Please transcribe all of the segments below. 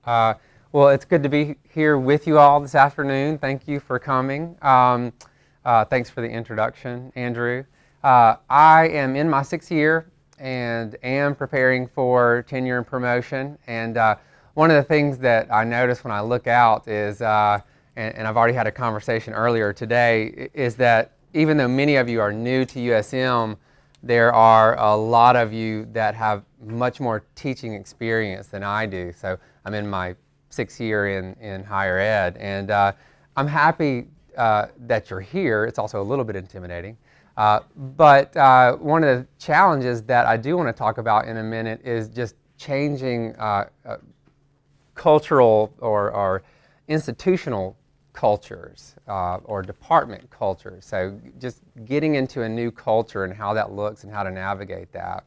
Well, it's good to be here with you all this afternoon. Thank you for coming. Thanks for the introduction, Andrew. I am in my 6th year and am preparing for tenure and promotion. And one of the things that I notice when I look out is, and I've already had a conversation earlier today, is that even though many of you are new to USM, there are a lot of you that have much more teaching experience than I do. So I'm in my 6th year in higher ed, and I'm happy that you're here. It's also a little bit intimidating. But one of the challenges that I do want to talk about in a minute is just changing cultural or institutional cultures or department cultures. So just getting into a new culture and how that looks and how to navigate that.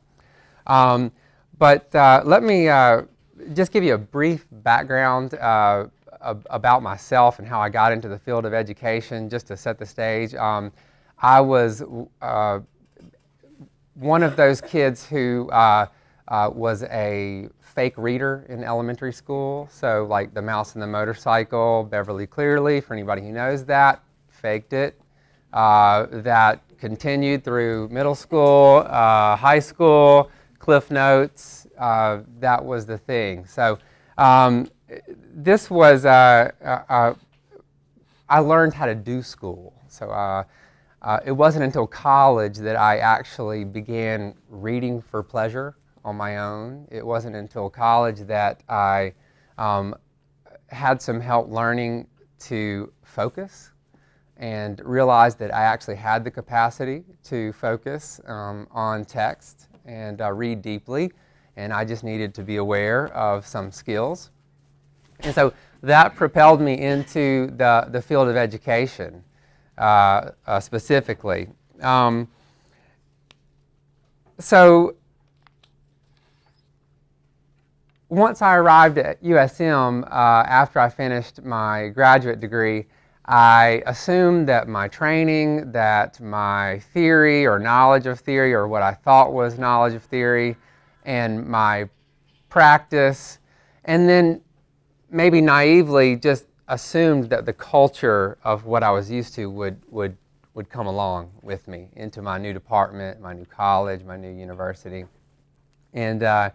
But let me just give you a brief background about myself and how I got into the field of education, just to set the stage. I was one of those kids who was a fake reader in elementary school. So like The Mouse and the Motorcycle, Beverly Clearly, for anybody who knows that, faked it. That continued through middle school, high school, Cliff Notes. That was the thing. So this was, I learned how to do school. So it wasn't until college that I actually began reading for pleasure on my own. It wasn't until college that I had some help learning to focus and realized that I actually had the capacity to focus on text and read deeply, and I just needed to be aware of some skills. And so that propelled me into the field of education specifically. So once I arrived at USM, after I finished my graduate degree, I assumed that my training, that my theory or knowledge of theory, or what I thought was knowledge of theory, and my practice, and then maybe naively just assumed that the culture of what I was used to would come along with me into my new department, my new college, my new university. And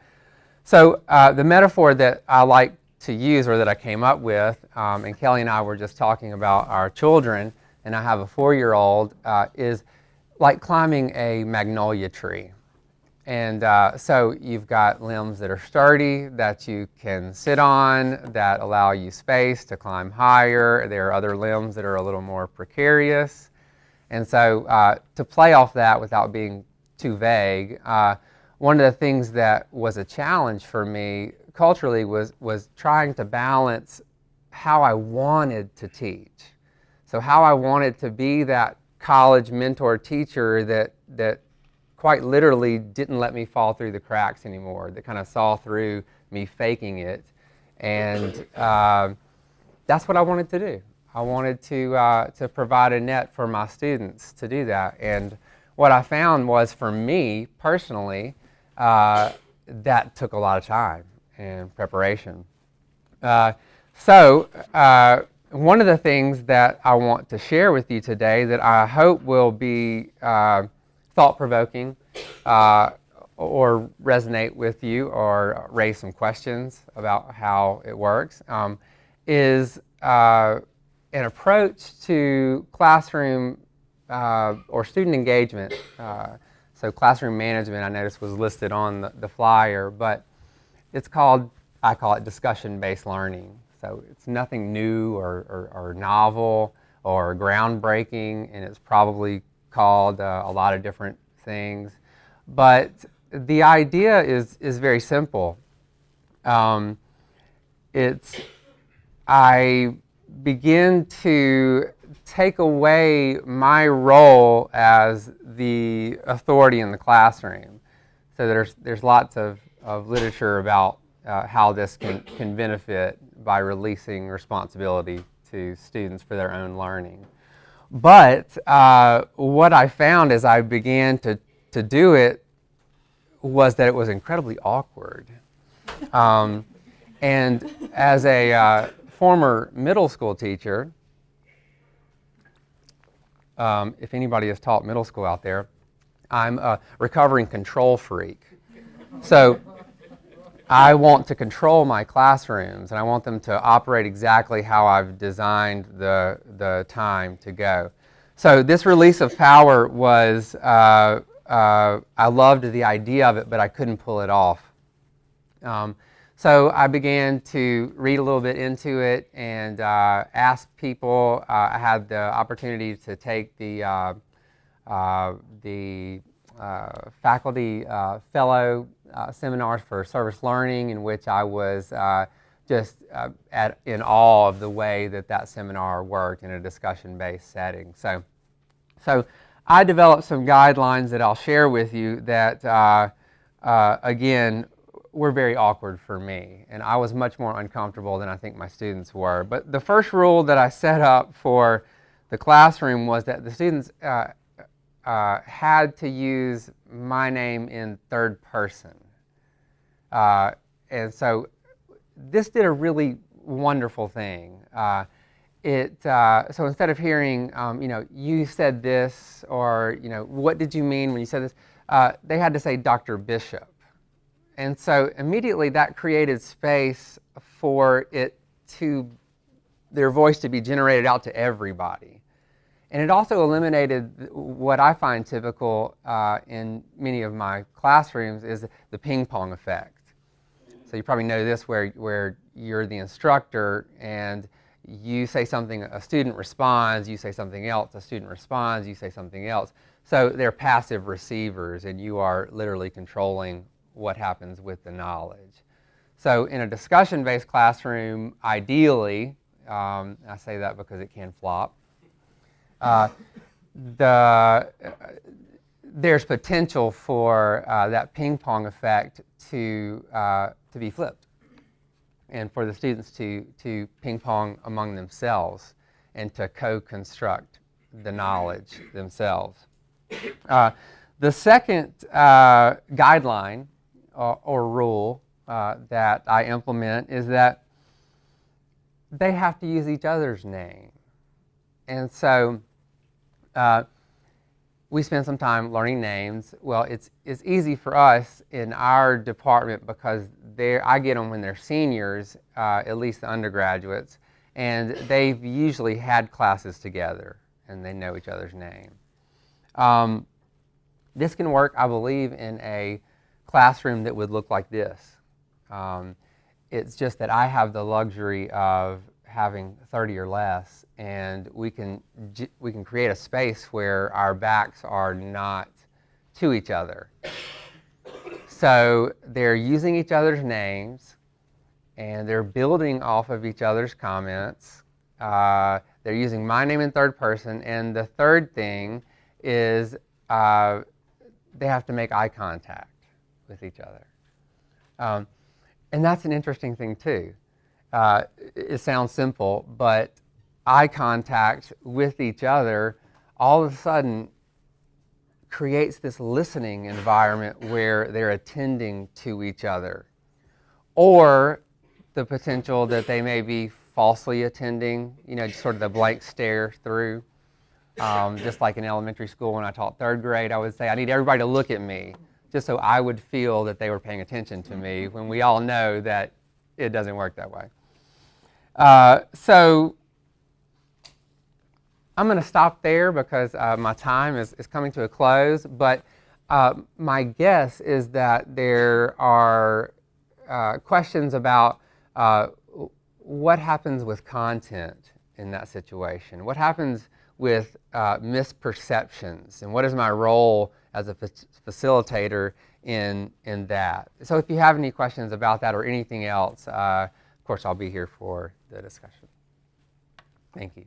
so the metaphor that I like to use, or that I came up with, and Kelly and I were just talking about our children, and I have a 4-year-old, is like climbing a magnolia tree. And so you've got limbs that are sturdy, that you can sit on, that allow you space to climb higher. There are other limbs that are a little more precarious. And so to play off that without being too vague, one of the things that was a challenge for me culturally was trying to balance how I wanted to teach. So how I wanted to be that college mentor teacher that quite literally didn't let me fall through the cracks anymore, that kind of saw through me faking it. And that's what I wanted to do. I wanted to provide a net for my students to do that. And what I found was, for me personally, that took a lot of time and preparation. So one of the things that I want to share with you today that I hope will be thought-provoking or resonate with you or raise some questions about how it works is an approach to classroom or student engagement. So classroom management, I noticed, was listed on the flyer, but it's called, I call it discussion-based learning. So it's nothing new or novel or groundbreaking, and it's probably called a lot of different things. But the idea is very simple. I begin to take away my role as the authority in the classroom. So there's lots of literature about how this can benefit by releasing responsibility to students for their own learning. But what I found as I began to do it was that it was incredibly awkward. And as a former middle school teacher, if anybody has taught middle school out there, I'm a recovering control freak. So I want to control my classrooms, and I want them to operate exactly how I've designed the time to go. So this release of power was, I loved the idea of it, but I couldn't pull it off. So I began to read a little bit into it and ask people. I had the opportunity to take the faculty fellow seminars for service learning, in which I was just in awe of the way that seminar worked in a discussion-based setting. So I developed some guidelines that I'll share with you that, again, were very awkward for me, and I was much more uncomfortable than I think my students were. But the first rule that I set up for the classroom was that the students had to use my name in third person. And so this did a really wonderful thing. So instead of hearing, you said this, or, what did you mean when you said this, they had to say Dr. Bishop. And so immediately that created space for their voice to be generated out to everybody. And it also eliminated what I find typical in many of my classrooms is the ping-pong effect. So you probably know this, where you're the instructor and you say something, a student responds, you say something else, a student responds, you say something else. So they're passive receivers, and you are literally controlling what happens with the knowledge. So in a discussion-based classroom, ideally, I say that because it can flop, there's potential for that ping-pong effect to be flipped, and for the students to ping-pong among themselves and to co-construct the knowledge themselves. The second guideline or rule that I implement is that they have to use each other's name. And so we spend some time learning names. Well, it's easy for us in our department because I get them when they're seniors, at least the undergraduates, and they've usually had classes together and they know each other's name. This can work, I believe, in a classroom that would look like this. It's just that I have the luxury of having 30 or less, and we can create a space where our backs are not to each other. So they're using each other's names, and they're building off of each other's comments. They're using my name in third person, and the third thing is they have to make eye contact with each other. And that's an interesting thing too. It sounds simple, but eye contact with each other all of a sudden creates this listening environment where they're attending to each other, or the potential that they may be falsely attending, just sort of the blank stare through. Just like in elementary school when I taught third grade, I would say, I need everybody to look at me, just so I would feel that they were paying attention to me, when we all know that it doesn't work that way. So I'm going to stop there because my time is coming to a close, but my guess is that there are questions about what happens with content in that situation. What happens with misperceptions, and what is my role as a facilitator in that? So if you have any questions about that or anything else, of course I'll be here for the discussion. Thank you.